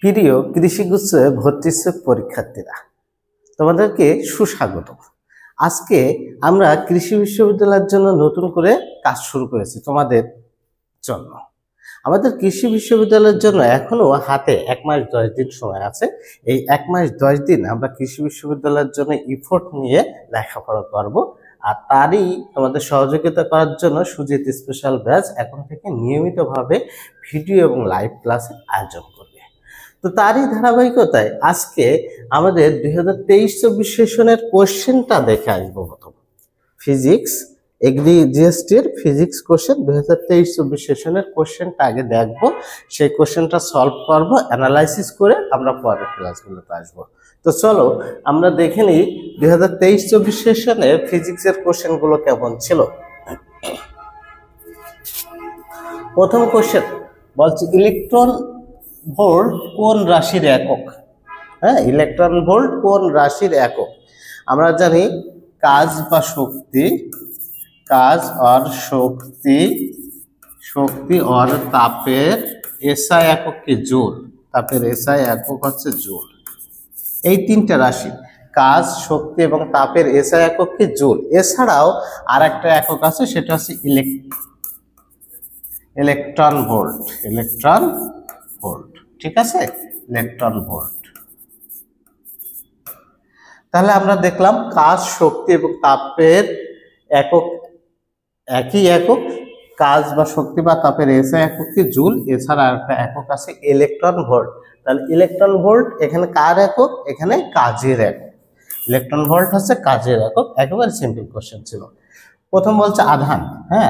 প্রিয় কৃষিগুচ্ছ ভর্তিচ্ছ পরীক্ষার্থীরা, তোমাদেরকে সুস্বাগত। আজকে আমরা কৃষি বিশ্ববিদ্যালয়ের জন্য নতুন করে কাজ শুরু করেছি তোমাদের জন্য। আমাদের কৃষি বিশ্ববিদ্যালয়ের জন্য এখনো হাতে 1 মাস 10 দিন সময় আছে। এই 1 মাস 10 দিন আমরা কৃষি বিশ্ববিদ্যালয়ের জন্য এফোর্ট নিয়ে লেখাপড়া করব, আর তারই তোমাদের সহযোগিতা করার জন্য সুজিত স্পেশাল ব্যাচ এখন থেকে নিয়মিতভাবে ভিডিও এবং লাইভ ক্লাসের আয়োজন করবে। তো তারই ধারাবাহিকতায় আজকে আমাদের 2023-24 সেশনের কোশ্চেনটা দেখে আসবো। প্রথম ফিজিক্স এগ্রি জিএসটির ফিজিক্স কোশ্চেন 2023-24 সেশনের কোশ্চেনটা আগে দেখবো, সেই কোশ্চেনটা সলভ করবো, অ্যানালাইসিস করে আমরা পরের ক্লাসগুলোতে আসবো। তো চলো আমরা দেখে নিই 2023-24 সেশনে ফিজিক্সের কোশ্চেনগুলো কেমন ছিল। প্রথম কোশ্চেন বলছি ইলেকট্রন ভোল্ট কোন রাশির একক? হ্যাঁ, ইলেকট্রন ভোল্ট কোন রাশির একক? আমরা জানি কাজ বা শক্তি, কাজ আর শক্তি, শক্তি আর তাপের এসআই একক কি? জুল। তাপের এসআই একক হচ্ছে জুল। এই তিনটা রাশি কাজ, শক্তি এবং তাপের এসআই একক কি? জুল। এছাড়াও আর একটা একক আছে, সেটা হচ্ছে ইলেকট্রন ভোল্ট। ইলেকট্রন ভোল্ট, ঠিক আছে, ইলেকট্রন ভোল্ট। তাহলে আমরা দেখলাম কাজ, শক্তি এবং তাপের একক একই একক, কাজ বা শক্তি বা তাপের এসআই একক কি? জুল। এছাড়া একটা একক আছে ইলেকট্রন ভোল্ট। তাহলে ইলেকট্রন ভোল্ট এখানে কার একক? এখানে কাজের একক। ইলেকট্রন ভোল্ট হচ্ছে কাজের একক। একেবারে সিম্পল কোশ্চেন ছিল। প্রথম বলছে আধান। হ্যাঁ,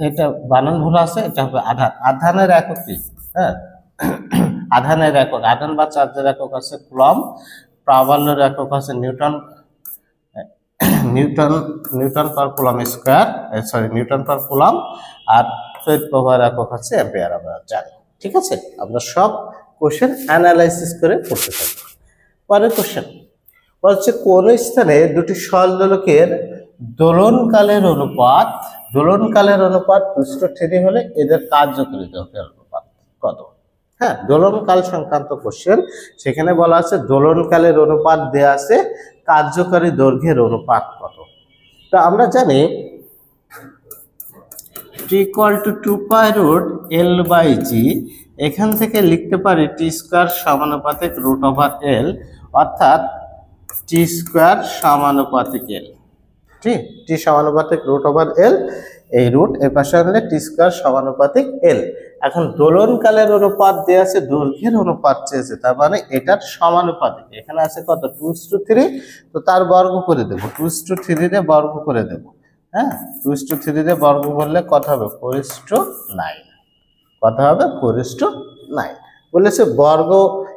এটা বানান ভুল আছে, এটা হবে আধান। আধানের একক কি? হ্যাঁ, আধানের একক, আধান বা চার্জের একক আছে কুলম্ব। প্রাবল্যের একক আছে newton, newton per coulomb square, newton per coulomb. আর তড়িৎ প্রবাহের একক হচ্ছে অ্যাম্পিয়ার, আমরা জানি। ঠিক আছে, আমরা সব কোশ্চেন অ্যানালাইসিস করে পড়তে থাকবো। পরের কোশ্চেন বলছে কোন স্থানে দুটি সরলদোলকের দোলনকালের অনুপাত 2/3 হলে এদের কার্যকরী দৈর্ঘ্যের অনুপাত কত? হ্যাঁ, দোলনকাল সংক্রান্ত কোশ্চেন। সেখানে বলা আছে দোলনকালের অনুপাত দেয়া আছে, কার্যকরী দৈর্ঘ্যের অনুপাত কত? তো আমরা জানি t = 2π√L/g। এখান থেকে লিখতে পারি t² সমানুপাতিক √L, অর্থাৎ t² সমানুপাতিক L। ঠিক, t সমানুপাতিক √L, এই রুট এর পাশে আনলে t² সমানুপাতিক L। এখন দোলনকালের অনুপাত দেওয়া আছে, দৈর্ঘ্যের অনুপাত চেয়েছে, তার মানে এটার সমানুপাতিক। এখানে আছে কত? 2:3। তো তার বর্গ করে দেব, 2:3 রে বর্গ করে দেব। হ্যাঁ, 2:3 রে বর্গ করলে কত হবে? 4:9। কত হবে? 4:9 বলেছে। বর্গ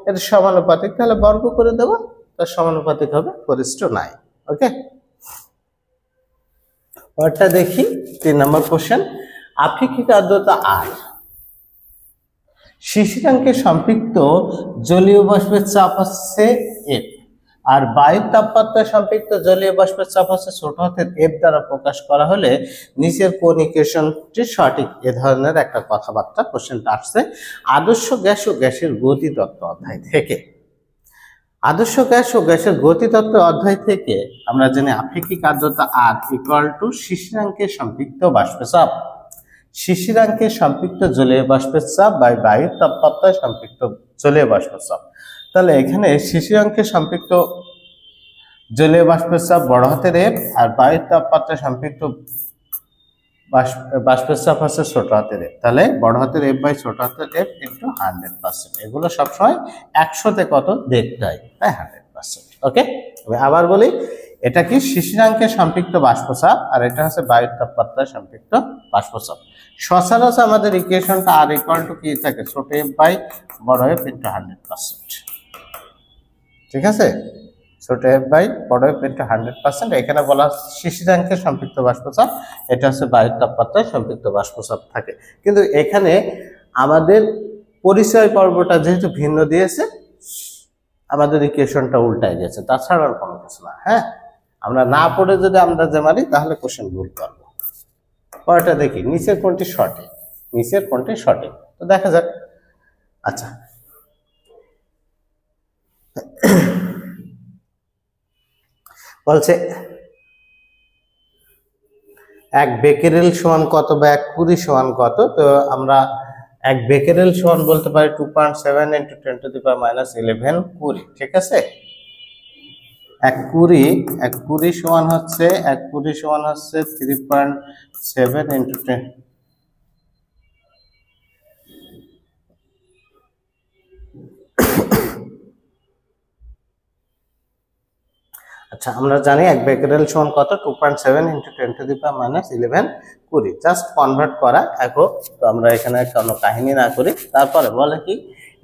এর সমানুপাতিক, তাহলে বর্গ করে দেব, তার সমানুপাতিক হবে 4:9। ওকে, পরেরটা দেখি। 3 নম্বর কোশ্চেন, আপেক্ষিক আর্দ্রতা আর শিশিরাঙ্কে সম্পৃক্ত জলীয় বাষ্পের চাপ হচ্ছে F, আর বায়ুর তাপমাত্রায় সম্পৃক্ত জলীয় বাষ্পের চাপ হচ্ছে ছোট হাতের F দ্বারা প্রকাশ করা হলে নিচের কোন ইকুয়েশনটি সঠিক? এ ধরনের একটা কথাবার্তা কোশ্চেনটা আসছে আদর্শ গ্যাস ও গ্যাসের গতিতত্ত্ব অধ্যায় থেকে। আদর্শ গ্যাস ও গ্যাসের গতিতত্ত্ব অধ্যায় থেকে আমরা জানি আপেক্ষিক আর্দ্রতা আর = শিশিরাঙ্কে সম্পৃক্ত বাষ্পের চাপ। শিশিরাঙ্কে সম্পৃক্ত জলীয় বাষ্পের চাপ বা বায়ুর তাপমাত্রায় সম্পৃক্ত জলীয় বাষ্পের চাপ। তাহলে এখানে শিশিরাঙ্কে সম্পৃক্ত জলীয় বাষ্পের চাপ বড় হাতের F, আর বায়ুর তাপমাত্রায় সম্পৃক্ত বাষ্পের চাপ হচ্ছে ছোট হাতের F। তাহলে বড় হাতের F বাই ছোট হাতের F × 100%। এগুলো সবসময় 100-তে কত দেখতে হয়, তাই 100%। ওকে, আবার বলি, এটা কি? শিশিরাঙ্কে সম্পৃক্ত বাষ্পচাপ, আর এটা হচ্ছে বায়ুর তাপমাত্রায় সম্পৃক্ত বাষ্পচাপ। সচরাচর আমাদের ইকুয়েশনটা আর = কি থাকে? ছোট F বাই বড় F × 100%। ঠিক আছে, ছোট F বাই বড় F × 100%। এখানে বলা শিশিরাঙ্কে সম্পৃক্ত বাষ্পচাপ, এটা হচ্ছে বায়ুর তাপমাত্রায় সম্পৃক্ত বাষ্পচাপ থাকে। কিন্তু এখানে আমাদের পরিচয় পর্বটা যেহেতু ভিন্ন দিয়েছে, আমাদের ইকুয়েশনটা উল্টায় গেছে, তাছাড়া আর কোনো কিছু না। হ্যাঁ, আমরা না পড়ে যদি আমরা যে মারি তাহলে কোশ্চেন ভুল করবো। পরেরটা দেখি, নিচের কোনটি সঠিক? নিচের কোনটি সঠিক? তো দেখা যাক। আচ্ছা, বলছে 1 বেকেরেল সমান কত বা 1 কুরি সমান কত। তো আমরা 1 বেকেরেল সমান বলতে পারি 2.7 × 10⁻11 কুরি। ঠিক আছে, 1 কুরি সমান হচ্ছে 3.7 × 10। আচ্ছা, আমরা জানি 1 বেকেরেল সমান কত 2.7 × 10⁻11 কুরি। জাস্ট কনভার্ট করা এখন। তো আমরা এখানে কোনো কাহিনী না করি। তারপরে বলে কি,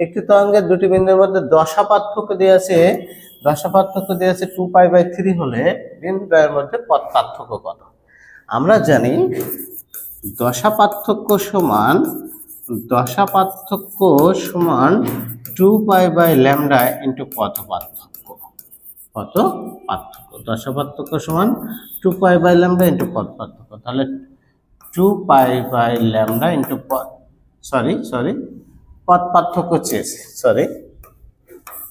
একটি তরঙ্গের দুটি বিন্দুর মধ্যে দশা পার্থক্য দিয়েছে 2π/3 হলে বিন্দুদ্বয়ের মধ্যে পথ পার্থক্য কত। আমরা জানি দশা পার্থক্য সমান 2π/λ × পথ পার্থক্য। পথ পার্থক্য দশা পার্থক্য সমান 2π/λ × পথ পার্থক্য। তাহলে 2π/λ × পথ পার্থক্য চেয়েছে,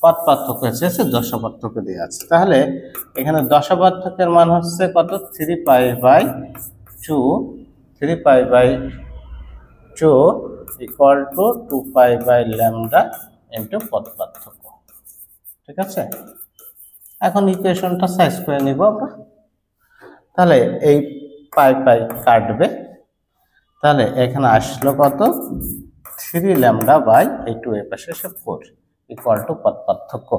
পথ পার্থক্য চেয়েছে, দশা পার্থক্য দিয়ে আছে। তাহলে এখানে দশা পার্থক্যের মান হচ্ছে কত 3π/2 ইকুয়াল টু 2π/λ × পথ পার্থক্য। ঠিক আছে, এখন ইকুয়েশনটা সাইজ করে নিব আমরা। তাহলে এই পাই কাটবে, তাহলে এখানে আসলো কত 3λ/2, এর পাশে এসে 4 ইকুয়াল টু পথ পার্থক্য।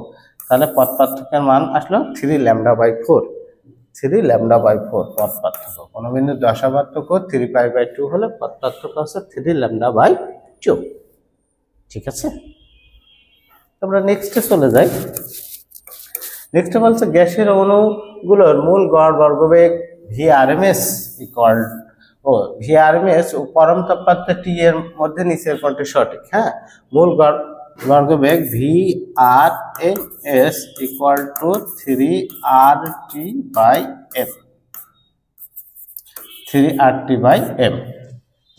তাহলে পথ পার্থক্যের মান আসলো 3λ/4 পথ পার্থক্য। কোন বিন্দু দশা পার্থক্য 3π/2 হলে পথ পার্থক্য হচ্ছে 3λ/2। ঠিক আছে, আমরা নেক্সটে চলে যাই। নেক্সট বলছে গ্যাসের অণুগুলোর মূল গড় বর্গবেগ VRMS ও পরম তাপমাত্রা T এর মধ্যে নিচের কোনটি সঠিক। হ্যাঁ, মূল গড় বর্গবেগ VRMS ইকুয়াল টু 3RT/m,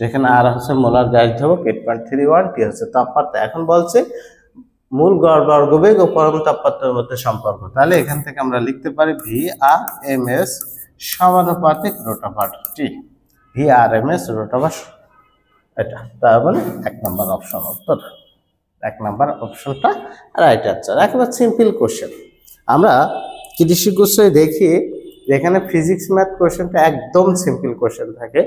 যেখানে আর হচ্ছে মোলার গ্যাস ধ্রুবক 8.31, T হচ্ছে তাপমাত্রা। এখন বলছে মূল গড় বর্গবেগ ও পরম তাপমাত্রার মধ্যে সম্পর্ক। তাহলে এখান থেকে আমরা লিখতে পারি VRMS সমানুপাতিক √T। VRMS √, এটা তার মানে 1 নম্বর অপশন উত্তর। 1 নম্বর অপশনটা রাইট অ্যান্সার। একেবারে সিম্পল কোশ্চেন। আমরা কৃষি কোশ্চেনে দেখি যেখানে ফিজিক্স ম্যাথ কোশ্চেনটা একদম সিম্পল কোশ্চেন থাকে।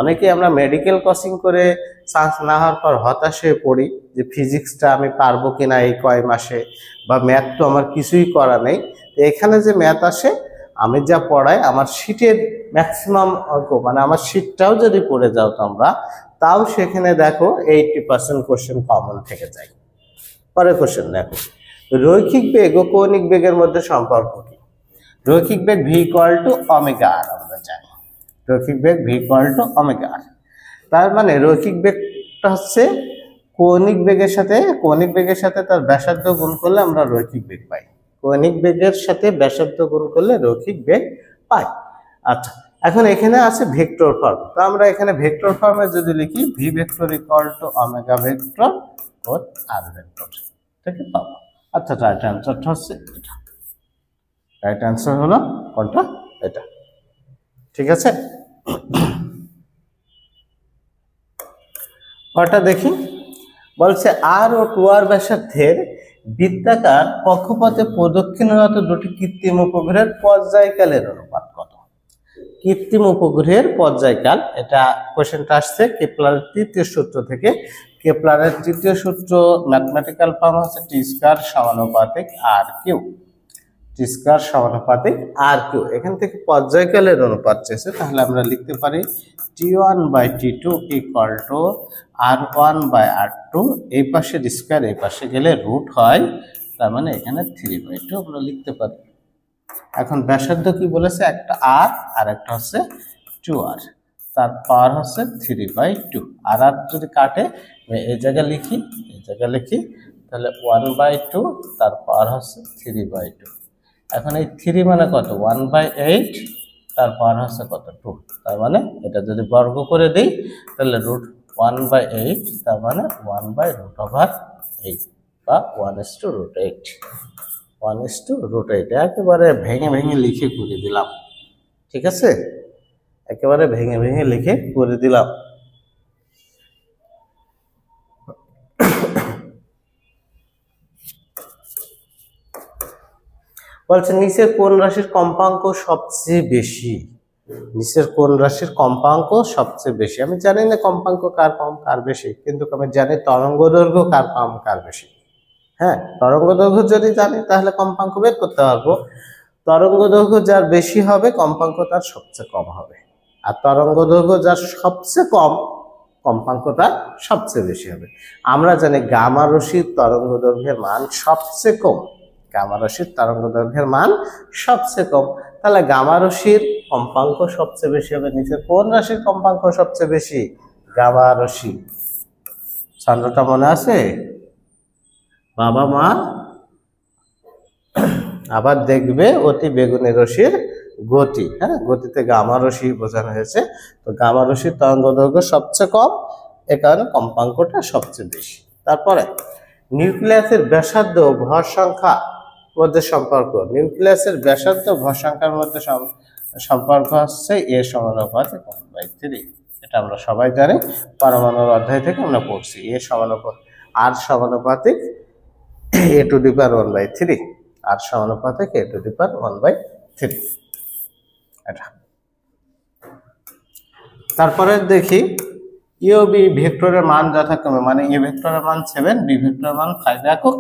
অনেকেই আমরা মেডিকেল কোচিং করে চান্স না হওয়ার পর হতাশ হয়ে পড়ি যে ফিজিক্সটা আমি পারবো কিনা এই কয় মাসে, বা ম্যাথ তো আমার কিছুই করা নেই। তো এখানে যে ম্যাথ আসে, আমি যা পড়াই আমার শিটের ম্যাক্সিমাম অঙ্ক, মানে আমার শিটটাও যদি পড়ে যাও তোমরা, তাও সেখানে দেখো 80% কোশ্চেন কমন থেকে যায়। পরের কোশ্চেন দেখো, রৈখিক বেগ ও কৌণিক বেগের মধ্যে সম্পর্ক কি। রৈখিক বেগ V = ω/r, আমরা জানি রৈখিক বেগ V = ω/r। তার মানে রৈখিক বেগটা হচ্ছে কৌণিক বেগের সাথে তার ব্যাসার্ধ গুণ করলে আমরা রৈখিক বেগ পাই। কৌণিক বেগের সাথে ব্যাসার্ধ গুণ করলে রৈখিক বেগ পাই। আচ্ছা, এখন এখানে আছে ভেক্টর ফর্ম। তো আমরা এখানে ভেক্টর ফর্মে যদি লিখি V = ω ও r ভেক্টর থেকে পাবো। আচ্ছা, রাইট অ্যান্সারটা হচ্ছে এটা। রাইট অ্যান্সার হলো কোনটা? এটা। ঠিক আছে, ওটা দেখি। বলছে r ও 2r ব্যাসার্ধের বৃত্তাকার কক্ষপথে প্রদক্ষিণরত দুটি কৃত্রিম উপগ্রহের পর্যায়কালের অনুপাত কত। কৃত্রিম উপগ্রহের পর্যায়কাল, এটা কোশ্চেনটা আসছে কেপলারের তৃতীয় সূত্র থেকে। কেপলারের তৃতীয় সূত্র ম্যাথমেটিক্যাল ফর্ম হচ্ছে T² = R Q. T² = R Q. এখান থেকে পর্যায়কালের অনুপাত চেয়েছে, তাহলে আমরা লিখতে পারি T1/T2 = R1/R2। এই পাশের স্কয়ার এই পাশে গেলে রুট হয়, তার মানে এখানে 3/2 আমরা লিখতে পারি। এখন ব্যাসার্ধ কি বলেছে, একটা R আর একটা হচ্ছে 2R, তার পাওয়ার হচ্ছে 3/2। আর যদি কাটে এই জায়গায় লিখি, তাহলে 1/2, তার পাওয়ার হচ্ছে 3/2। এখন এই 3 মানে কত, 1/8, তার পাওয়ার হচ্ছে কত, 2। তার মানে এটা যদি বর্গ করে দিই তাহলে √1/8, তার মানে 1/√8 বা 1:√8। 1/√8 একেবারে ভেঙে ভেঙে লিখে করে দিলাম, ঠিক আছে, একেবারে ভেঙে ভেঙে লিখে করে দিলাম। বলছে নিচের কোন রাশির কম্পাঙ্ক সবচেয়ে বেশি, নিচের কোন রাশির কম্পাঙ্ক সবচেয়ে বেশি। আমি জানি না কম্পাঙ্ক কার কম কার বেশি, কিন্তু আমি জানি তরঙ্গ দৈর্ঘ্য কার কম কার বেশি। হ্যাঁ, তরঙ্গ দৈর্ঘ্য যদি জানি তাহলে কম্পাঙ্ক বের করতে পারবো। তরঙ্গ দৈর্ঘ্য যার বেশি হবে কম্পাঙ্ক তার সবচেয়ে কম হবে, আর তরঙ্গ দৈর্ঘ্য যার সবচেয়ে কম কম্পাঙ্ক তার সবচেয়ে বেশি হবে। আমরা জানি গামা রশ্মির তরঙ্গ দৈর্ঘ্যের মান সবচেয়ে কম, গামা রশ্মির তরঙ্গ দৈর্ঘ্যের মান সবচেয়ে কম, তাহলে গামা রশ্মির কম্পাঙ্ক সবচেয়ে বেশি হবে। নিচের কোন রাশির কম্পাঙ্ক সবচেয়ে বেশি? গামা রশ্মি। ছন্দটা মনে আছে? বাবা মা আবার দেখবে অতি বেগুনি রশ্মির গতি। হ্যাঁ, গতিতে গামা রশ্মি বোঝানো হয়েছে। তো গামা রশ্মির তরঙ্গ দৈর্ঘ্য সবচেয়ে কম, এ কারণে কম্পাঙ্কটা সবচেয়ে বেশি। তারপরে নিউক্লিয়াসের ব্যাসার্ধ ভর সংখ্যা মধ্যে সম্পর্ক। নিউক্লিয়াসের ব্যাসার্ধ ভর সংখ্যার মধ্যে সম্পর্ক হচ্ছে এ সমানুপাতিক 1/3। এটা আমরা সবাই জানি, পরমাণুর অধ্যায় থেকে আমরা পড়ছি। এ সমানুপাতিক আর সমানুপাতিক a⁻⁴ আর সমানুপাতিক a⁻⁴ এটা। তারপরে দেখি ইউ বি ভেক্টরের মান যথাক্রমে, মানে এ ভেক্টরের মান 7, বি ভেক্টরের মান 5 একক।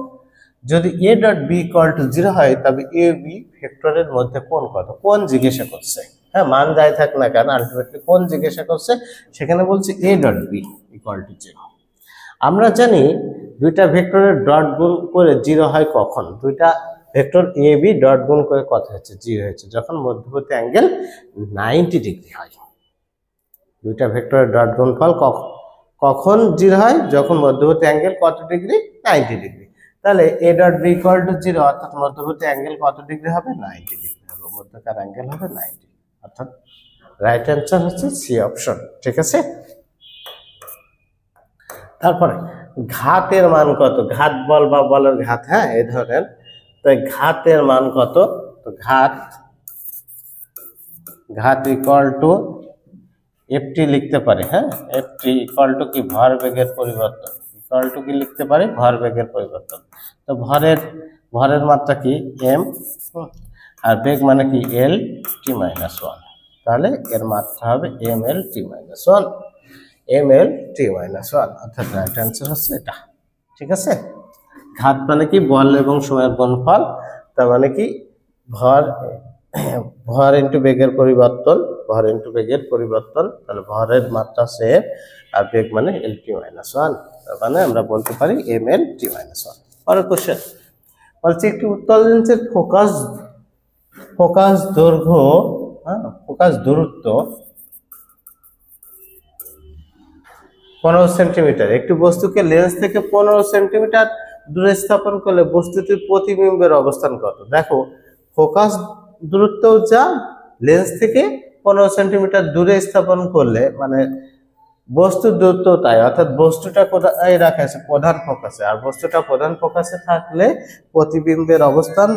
যদি a dot B equal to 0 হয় তবে এ বি ভেক্টরের মধ্যে কোণ কত? কোণ জিজ্ঞাসা করছে। হ্যাঁ, মান যাই থাক না কেন আলটিমেটলি কোণ জিজ্ঞাসা করছে, সেখানে বলছে a dot B equal to 0। আমরা জানি দুইটা ভেক্টরের ডট গুণ করে 0 হয় কখন? দুইটা ভেক্টর এ বি ডট গুণ করে কত হচ্ছে? 0 হচ্ছে যখন মধ্যবর্তী অ্যাঙ্গেল 90 ডিগ্রি হয়। দুইটা ভেক্টরের ডট গুণফল কখন 0 হয়? যখন মধ্যবর্তী অ্যাঙ্গেল কত ডিগ্রি? 90 ডিগ্রি। তাহলে a dot B equal to 0 অর্থাৎ মধ্যবর্তী অ্যাঙ্গেল কত ডিগ্রি হবে? 90 ডিগ্রি হবে। মধ্যকার অ্যাঙ্গেল হবে 90, অর্থাৎ রাইট অ্যান্সার হচ্ছে সি অপশন, ঠিক আছে। তারপরে ঘাতের মান কত? ঘাত বল বা বলের ঘাত, হ্যাঁ এই ধরনের। তো ঘাতের মান কত? তো ঘাত ইকুয়াল টু এফটি লিখতে পারি। হ্যাঁ, এফটি ইকুয়াল টু কি? ভর বেগের পরিবর্তন। ইকুয়াল টু কি লিখতে পারি? ভর বেগের পরিবর্তন। তো ভরের মাত্রা কি? এম, আর বেগ মানে কি? এল টি মাইনাস 1। তাহলে এর মাত্রা হবে এম এল টি মাইনাস 1, এম এল টি মাইনাস 1, অর্থাৎ রাইট অ্যান্সার হচ্ছে এটা, ঠিক আছে। ঘাত মানে কি? বল এবং সময়ের গুণফল। তার মানে কি? ভর ইন্টু বেগের পরিবর্তন, ভর ইন্টু বেগের পরিবর্তন। তাহলে ভরের মাত্রা সেভ, আর বেগ মানে এল টি মাইনাস 1, তার মানে আমরা বলতে পারি এম এল টি মাইনাস 1। পরের কোশ্চেন বলছে একটি উত্তল লেন্সের ফোকাস দৈর্ঘ্য, ফোকাস দূরত্ব 15 সেন্টিমিটার। একটি বস্তুকে লেন্স থেকে 15 সেন্টিমিটার দূরে স্থাপন করলে বস্তুটির প্রতিবিম্বের অবস্থান কত? দেখো, ফোকাস দূরত্ব যা, লেন্স থেকে 15 সেন্টিমিটার দূরে স্থাপন করলে মানে বস্তুর দূরত্ব তাই, অর্থাৎ বস্তুটা কোথায় রাখা আছে? প্রধান ফোকাসে। আর বস্তুটা প্রধান ফোকাসে থাকলে প্রতিবিম্বের অবস্থান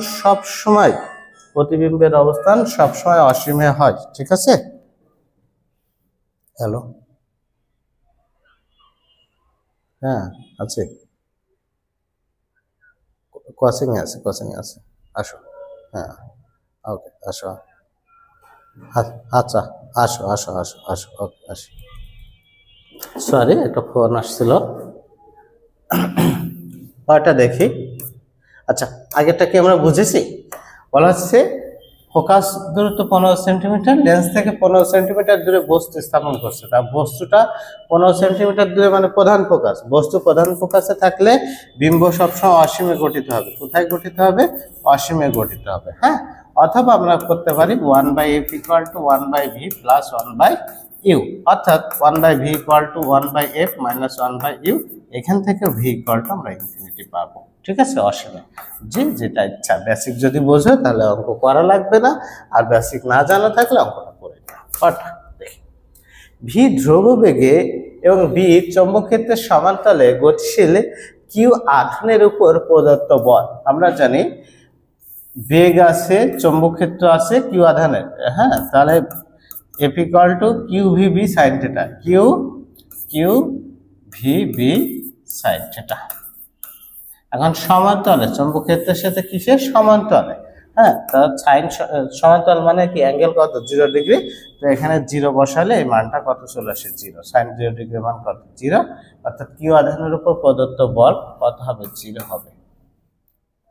সবসময় অসীমে হয়, ঠিক আছে। হ্যালো, হ্যাঁ আছে, কোচিং এ আছে, আসো। হ্যাঁ, ওকে, আসো। আচ্ছা, আসো, ওকে, আসো। সরি, একটা ফোন আসছিল, ওটা দেখি। আচ্ছা, আগেরটা কি আমরা বুঝেছি? বলা হচ্ছে ফোকাস দূরত্ব 15 সেন্টিমিটার, লেন্স থেকে 15 সেন্টিমিটার দূরে বস্তু স্থাপন করছে। তা বস্তুটা 15 সেন্টিমিটার দূরে মানে প্রধান ফোকাস। বস্তু প্রধান ফোকাসে থাকলে বিম্ব সবসময় অসীমে গঠিত হবে। কোথায় গঠিত হবে? অসীমে গঠিত হবে। হ্যাঁ, অথবা আমরা করতে পারি 1/f equal to 1/v plus 1/u, অর্থাৎ 1/v equal to 1/f minus 1/u। এখান থেকে v ইকুয়াল টু আমরা ইনফিনিটি পাবো, ঠিক আছে, অসীমে। যেটা ইচ্ছা। বেসিক যদি বোঝো তাহলে অঙ্ক করা লাগবে না, আর বেসিক না জানা থাকলে অঙ্কটা করে নাও। ভি ধ্রুববেগে এবং বি চৌম্বক ক্ষেত্রের সমান্তরালে গতিশীল কিউ আধানের উপর প্রদত্ত বল। আমরা জানি বেগ আছে, চৌম্বক ক্ষেত্র আছে, কিউ আধানের, হ্যাঁ, তাহলে F equal to Q V B sine theta, Q V B sine theta. এখন সমান্তরালে, চৌম্বক ক্ষেত্রের সাথে কিসের সমান্তরালে, হ্যাঁ, তার সাইন সমান্তরাল মানে কি অ্যাঙ্গেল কত 0 ডিগ্রি, তো এখানে 0 বসালে এই মানটা কত চলে আসে 0, সাইন 0 ডিগ্রি মান কত 0, অর্থাৎ কিউ আধানের উপর প্রদত্ত বল কত হবে 0 হবে।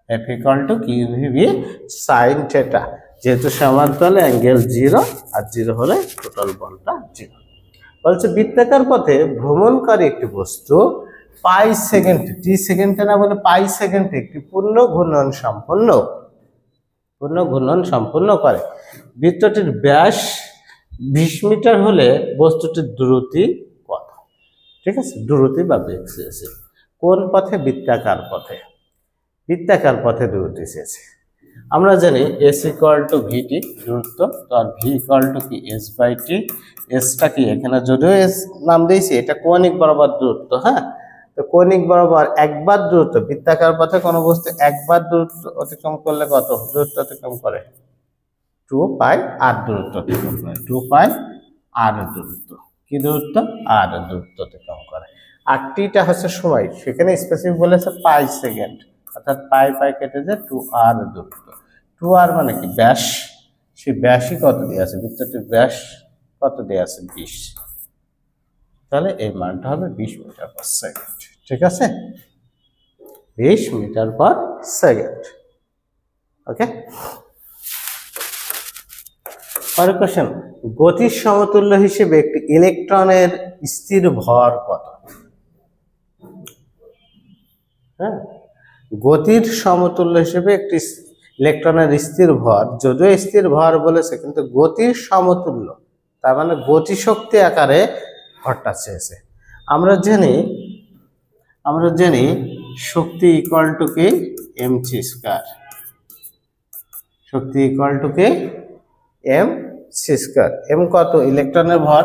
F equal to Q V B sine theta, যেহেতু সমান্তরালে অ্যাঙ্গেল 0 আর 0 হলে টোটাল বলটা 0। বলছে বৃত্তাকার পথে ভ্রমণকারী একটি বস্তু পাই সেকেন্ডে, টি সেকেন্ডে না বলে পাই সেকেন্ডে একটি পূর্ণ ঘূর্ণন সম্পন্ন করে। বৃত্তটির ব্যাস 20 মিটার হলে বস্তুটির দ্রুতি কত? ঠিক আছে, দ্রুতি বা বেগ চেয়েছে। কোন পথে? বৃত্তাকার পথে দ্রুতি চেয়েছে। আমরা জানি এস ইকুয়াল টু ভিটি দূরত্ব, তো আর ভি ইকুয়াল টু কি এস বাই টি। এসটা কি এখানে যদিও এস নাম দিয়েছি, এটা কৌণিক বরাবর দূরত্ব, হ্যাঁ, তো কৌণিক বরাবর একবার দূরত্ব, বৃত্তাকার পথে কোনো বস্তু একবার দূরত্ব অতিক্রম করলে কত দূরত্ব অতিক্রম করে? 2 পাই আর দূরত্ব অতিক্রম করে, 2 পাই আর দূরত্ব, কি দূরত্ব? আর দূরত্ব অতিক্রম করে। আর টিটা হচ্ছে সময়, সেখানে স্পেসিফিক বলেছে পাই সেকেন্ড, অর্থাৎ পাই কেটে যে 2 আর দূরত্ব। 2 আর মানে কি ব্যাস, সেই ব্যাসই কত দিয়ে আছে, বৃত্তটির ব্যাস কত দিয়ে আছে 20, তাহলে এই মানটা হবে 20 মিটার পার সেকেন্ড। ঠিক আছে, 20 মিটার পার সেকেন্ড। ওকে, পরের কোশ্চেন, গতির সমতুল্য হিসেবে একটি ইলেকট্রনের স্থির ভর কত? হ্যাঁ, গতির সমতুল্য হিসেবে একটি ইলেকট্রনের স্থির ভর, যদিও স্থির ভর বলেছে কিন্তু গতির সমতুল্য, তার মানে গতিশক্তি আকারে ভরটা চেয়েছে। আমরা জানি শক্তি ইকুয়াল টু কি MG square, Shakti equal to কি এমসি স্কয়ার। এম কত? ইলেকট্রনের ভর,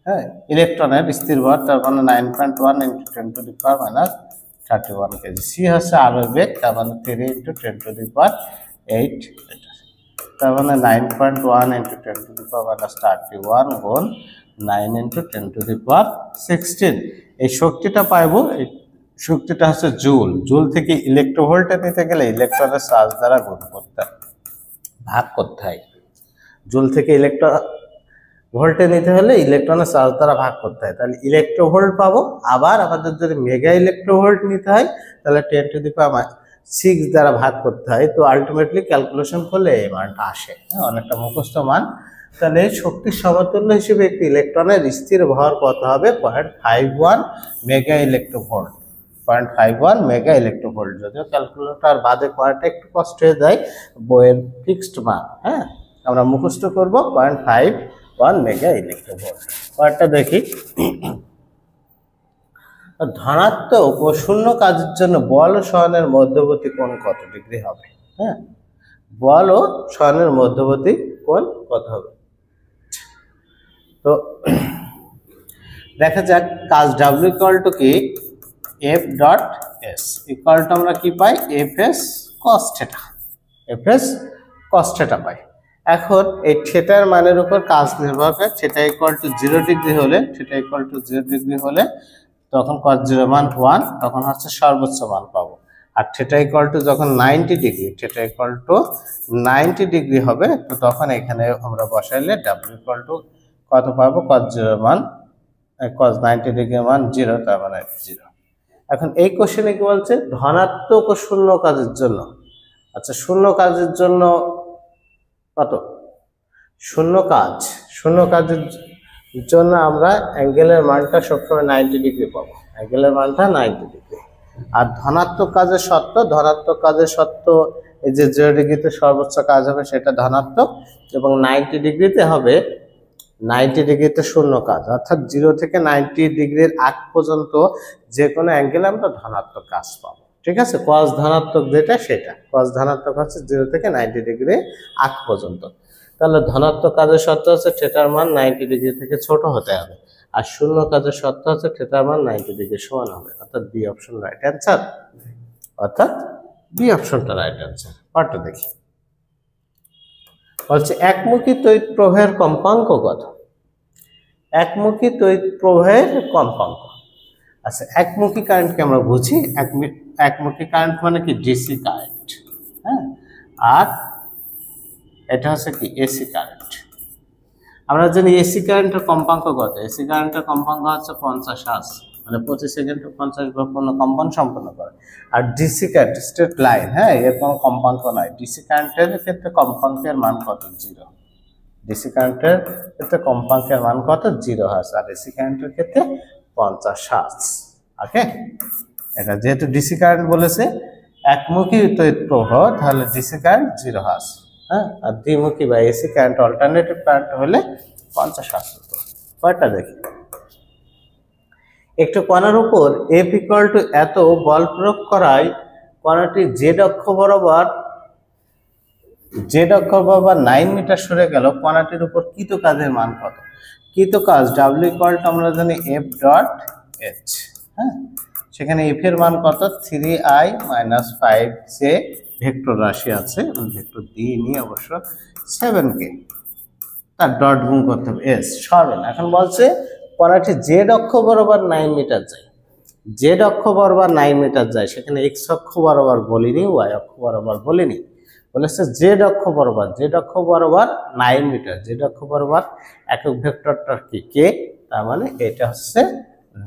হ্যাঁ, ইলেকট্রনের স্থির ভর, তার মানে 9.1 × 10⁻³ কেজি। সি হচ্ছে আলোর বেগ, তার মানে 3 × 10⁸ তার মানে 9.1 × 10⁻³ গুণ 9 × 10⁻16। এই শক্তিটা পাইবো, এই শক্তিটা হচ্ছে জুল থেকে ইলেকট্রোভোল্টে নিতে গেলে ইলেকট্রনের চার্জ দ্বারা গুণ করতে ভাগ করতে হয়। জুল থেকে ভোল্টে নিতে হলে ইলেকট্রনের চার্জ দ্বারা ভাগ করতে হয়, তাহলে ইলেকট্রোভোল্ট পাবো। আবার আমাদের যদি মেগা ইলেকট্রোভোল্ট নিতে হয় তাহলে 10⁻6 দ্বারা ভাগ করতে হয়। তো আলটিমেটলি ক্যালকুলেশন করলে এই মানটা আসে, অনেকটা মুখস্থ মান। তাহলে শক্তির সমতুল্য হিসেবে একটি ইলেকট্রনের স্থির ভর কত হবে? 0.51 মেগা ইলেকট্রোভোল্ট, 0.51 মেগা ইলেকট্রোভোল্ট। যদিও ক্যালকুলেটর বাদে করাটা একটু কষ্ট হয়ে যায়, বইয়ের ফিক্সড মান, হ্যাঁ, আমরা মুখস্থ করব 0.51 মেগা ইলেকট্রোভোল্ট। পরেরটা দেখি, ধনাত্মক ও শূন্য কাজের জন্য বল ও সহনের মধ্যবর্তী কোণ কত ডিগ্রি হবে? হ্যাঁ, বল ও সহনের মধ্যবর্তী কোণ কত হবে? তো দেখা যাক, কাজ ডাব্লিউ ইকুয়াল টু কি F dot S equal to আমরা কি পাই? এফ এস কস থিটা পাই। এখন এই থিটার মানের উপর কাজ নির্ভর করে। থিটা ইকুয়াল টু 0 ডিগ্রি হলে তখন cos 0 মান 1, তখন হচ্ছে সর্বোচ্চ মান পাবো। আর থিটা ইকুয়াল টু যখন 90 ডিগ্রি হবে, তো তখন এখানে আমরা বসাইলে ডাব্লিউ ইকুয়াল টু কত পাবো? cos 90 ডিগ্রি মান 0, তার মানে 0। এখন এই কোশ্চেনে কি বলছে? ধনাত্মক ও শূন্য কাজের জন্য। আচ্ছা, শূন্য কাজের জন্য কত? শূন্য কাজের জন্য আমরা অ্যাঙ্গেলের মানটা সবসময় 90 ডিগ্রি পাবো, অ্যাঙ্গেলের মানটা 90 ডিগ্রি। আর ধনাত্মক কাজের শর্ত এই যে 0 ডিগ্রিতে সর্বোচ্চ কাজ হবে সেটা ধনাত্মক, এবং 90 ডিগ্রিতে হবে 90 ডিগ্রিতে শূন্য কাজ, অর্থাৎ 0 থেকে 90 ডিগ্রির আগ পর্যন্ত যে কোনো অ্যাঙ্গেলে আমরা ধনাত্মক কাজ পাবো। ঠিক আছে, cos ধনাত্মক যেটা সেটা, cos ধনাত্মক হচ্ছে 0 থেকে 90 ডিগ্রি আগ পর্যন্ত। তাহলে ধনাত্মক কাজের শর্ত হচ্ছে থিটার মান 90 ডিগ্রি থেকে ছোট হতে হবে, আর শূন্য কাজের শর্ত হচ্ছে থিটার মান 90 ডিগ্রি সমান হবে, অর্থাৎ বি অপশনটা রাইট অ্যান্সার। পার্টটা দেখি, বলছে একমুখী তড়িৎ প্রবাহের কম্পাঙ্ক কত? একমুখী তড়িৎ প্রবাহের কম্পাঙ্ক। আচ্ছা, একমুখী কারেন্টকে আমরা বুঝি, একমুখী কারেন্ট মানে কি ডিসি কারেন্ট, হ্যাঁ, আর এটা হচ্ছে কি এসি কারেন্ট। আমরা জানি এসি কারেন্টের কম্পাঙ্ক কত? এসি কারেন্টের কম্পাঙ্ক হচ্ছে 50 হার্জ, মানে প্রতি সেকেন্ডে 50 বার কোনো কম্পন সম্পন্ন করে। আর ডিসি কারেন্ট স্ট্রেট লাইন, হ্যাঁ, এর কোনো কম্পাঙ্ক নয়। ডিসি কারেন্টের ক্ষেত্রে কম্পাঙ্কের মান কত? 0। ডিসি কারেন্টের ক্ষেত্রে কম্পাঙ্কের মান কত? 0 হার্জ। আর এসি কারেন্টের ক্ষেত্রে 50 হার্জ। ওকে, এটা যেহেতু ডিসি কারেন্ট বলেছে একমুখী তড়িৎ প্রবাহ, তাহলে ডিসি কারেন্ট 0 হার্জ, হ্যাঁ, আর দ্বিমুখী বা এসি কারেন্ট অল্টারনেটিভ কারেন্ট হলে 50 হার্জ হতো। কয়টা দেখি। একটু কণার উপর F = এত বল প্রয়োগ করায় কণাটি জেড অক্ষ বরাবর 9 মিটার সরে গেল, কণাটির উপর কৃত কাজের মান কত? কৃত কাজ W = আমরা জানি F.H, হ্যাঁ, সেখানে F এর মান কত? 3i - 5j ভেক্টর রাশি আছে, ভেক্টর দিয়ে নিয়ে অবশ্য 7k, তার ডট গুণ করতে হবে S সরেন। এখন বলছে কণাটি জেড অক্ষ বরাবর 9 মিটার যায়, জেড অক্ষ বরাবর 9 মিটার যায়, সেখানে এক্স অক্ষ বরাবর বলিনি, ওয়াই অক্ষ বরাবর বলিনি, বলেছে জেড অক্ষ বরাবর, জেড অক্ষ বরাবর 9 মিটার, জেড অক্ষ বরাবর একক ভেক্টরটা কি কে, তার মানে এটা হচ্ছে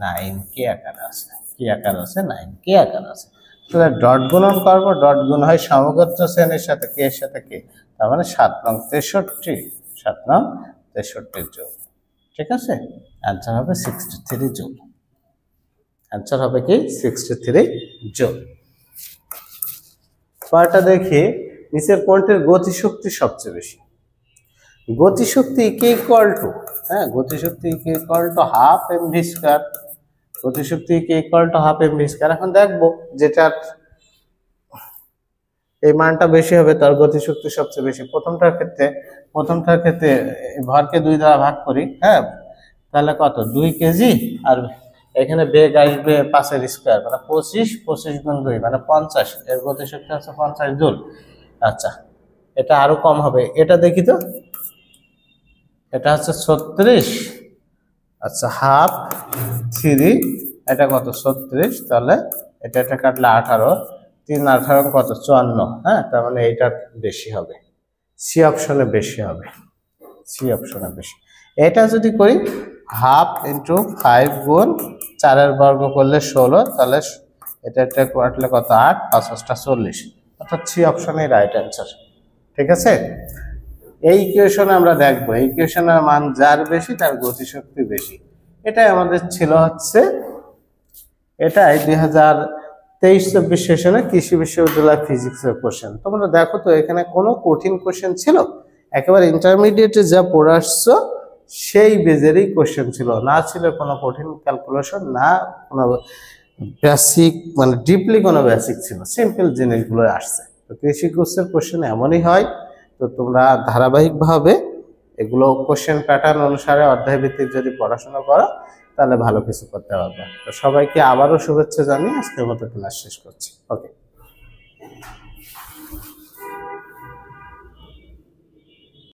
9k আকারে আছে, কি আকার আছে? 9k আকার আছে। তাহলে ডট গুণন করবো, ডট গুণ হয় সমগোত্র শ্রেণীর সাথে কে এর সাথে কে, তার মানে 7 নং 63, 7 নং 63 জুল। ঠিক আছে, অ্যান্সার হবে 63 জুল। অ্যান্সার হবে কি 63 জুল। পরেরটা দেখি, নিচের কোনটির গতিশক্তি সবচেয়ে বেশি? গতিশক্তি = হ্যাঁ, গতিশক্তি = হাফ mv স্কয়ার, গতিশক্তি = হাফ mv স্কয়ার। এখন দেখবো যেটার এই মানটা বেশি হবে তার গতিশক্তি সবচেয়ে বেশি। প্রথমটার ক্ষেত্রে ভরকে 2 দ্বারা ভাগ করি, হ্যাঁ, তাহলে কত? 2 কেজি, আর এখানে বেগ আসবে 5 এর স্কয়ার, মানে 25 গুণ 2 মানে 50, এর গতিশক্তি হচ্ছে 50 জুল। আচ্ছা, এটা আরো কম হবে, এটা দেখি তো, এটা হচ্ছে 36, আচ্ছা, হাফ 3, এটা কত? 36, তাহলে এটা কাটলে 18, 3 18 কত? 54, হ্যাঁ, তার মানে এইটা বেশি হবে, সি অপশনে বেশি হবে, সি অপশনে বেশি। এটা যদি করি হাফ × 5 গুণ 4 এর বর্গ করলে 16, তাহলে এটা কাটলে কত? 8, 5 × 40, অর্থাৎ সি অপশনে রাইট অ্যান্সার। ঠিক আছে, এই ইকুয়েশনে আমরা দেখবো, এই ইকুয়েশনের মান যার বেশি তার গতিশক্তি বেশি। এটাই আমাদের ছিল হচ্ছে, এটাই 2023-24 সেশনে কৃষি বিশ্ববিদ্যালয় ফিজিক্সের কোশ্চেন। তোমরা দেখো তো এখানে কোনো কঠিন কোশ্চেন ছিল? একেবারে ইন্টারমিডিয়েটে যা পড়ে আসছো সেই বেজেরই কোশ্চেন ছিল, না ছিল কোনো কঠিন ক্যালকুলেশন, না কোনো বেসিক, মানে ডিপলি কোনো বেসিক ছিল, সিম্পল জিনিসগুলো আসছে। তো কৃষি কোর্সের কোশ্চেন এমনই হয়। তো তোমরা ধারাবাহিকভাবে এগুলো কোশ্চেন প্যাটার্ন অনুসারে অধ্যায় ভিত্তিক যদি পড়াশোনা করো তাহলে ভালো কিছু করতে পারবে। তো সবাইকে আবারও শুভেচ্ছা জানিয়ে আজকের মতো ক্লাস শেষ করছি। ওকে।